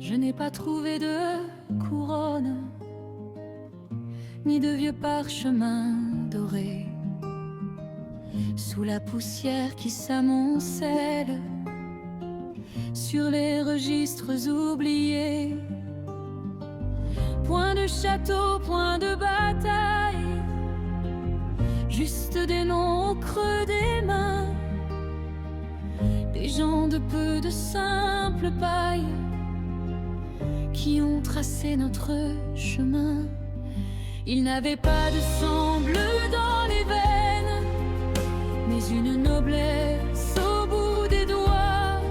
Je n'ai pas trouvé de couronne, ni de vieux parchemins dorés. Sous la poussière qui s'amoncelle sur les registres oubliés, point de château, point de bataille, juste des noms au creux des mains, des gens de peu de simple paille qui ont tracé notre chemin. Ils n'avaient pas de sang bleu dans les veines, mais une noblesse au bout des doigts,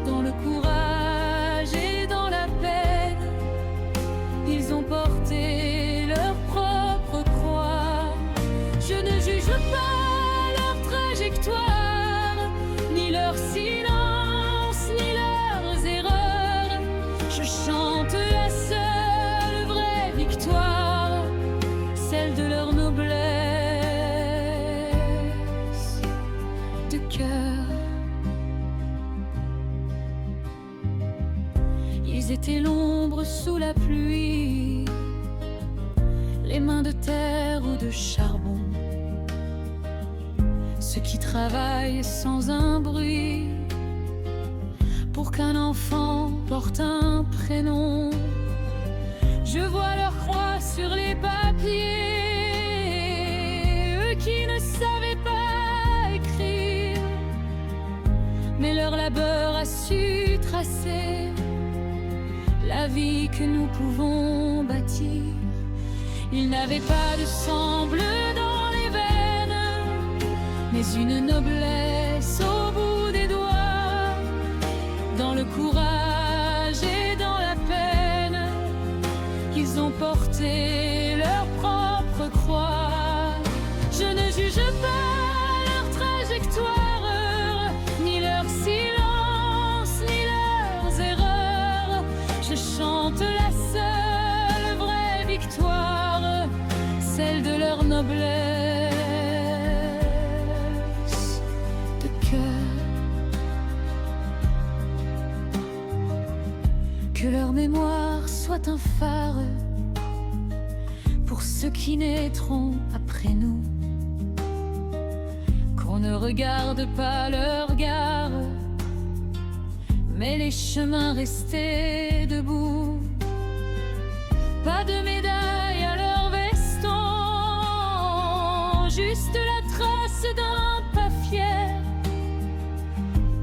dans le courage et dans la peine. Ils ont porté leur propre croix. Je ne juge pas leur trajectoire, ni leur silence, ni leurs erreurs. Je chante la seule vraie victoire, celle de leur noblesse de cœur. Ils étaient l'ombre sous la pluie, les mains de terre ou de charbon, ceux qui travaillent sans un bruit pour qu'un enfant porte un prénom. Je vois leur croix sur les papiers, eux qui ne savaient pas écrire, mais leur labeur a su tracer la vie que nous pouvons bâtir. Ils n'avaient pas de sang bleu dans les veines, mais une noblesse au bout des doigts, dans le courage et dans la peine. Ils ont porté leur propre croix. Je ne juge pas leur trajectoire, ni leur silence, ni leurs erreurs. Je chante la seule vraie victoire, celle de leur noblesse de cœur. Que leur mémoire soit un phare pour ceux qui naîtront après nous, qu'on ne regarde pas leur gare, mais les chemins restés debout. Pas de médaille à leur veston, juste la trace d'un pas fier.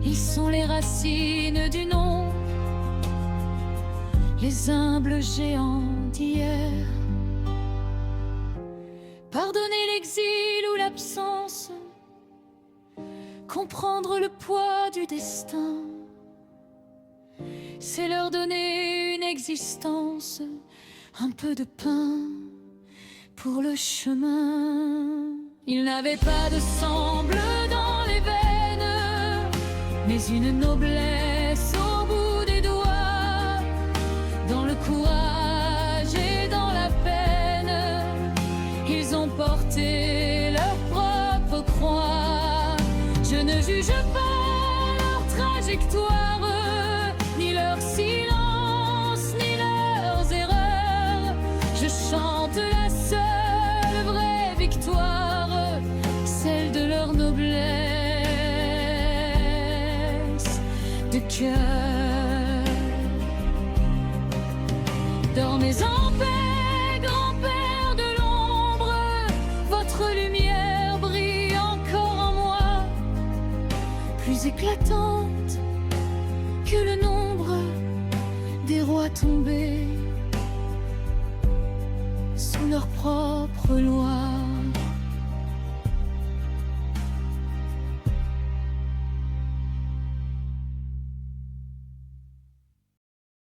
Ils sont les racines du nom, les humbles géants d'hier. Pardonner l'exil ou l'absence, comprendre le poids du destin, c'est leur donner une existence, un peu de pain pour le chemin. Ils n'avaient pas de sang bleu dans les veines, mais une noblesse au bout des doigts, dans le courage et dans la peine. Ils ont porté leur propre croix. Je ne juge pas leur trajectoire, ni leur silence, ni leurs erreurs. Je chante la seule vraie victoire, celle de leur noblesse de cœur. Dormez en paix, grand-père de l'ombre, votre lumière brille encore en moi, plus éclatante que le nombre des rois tombés sous leur propre loi.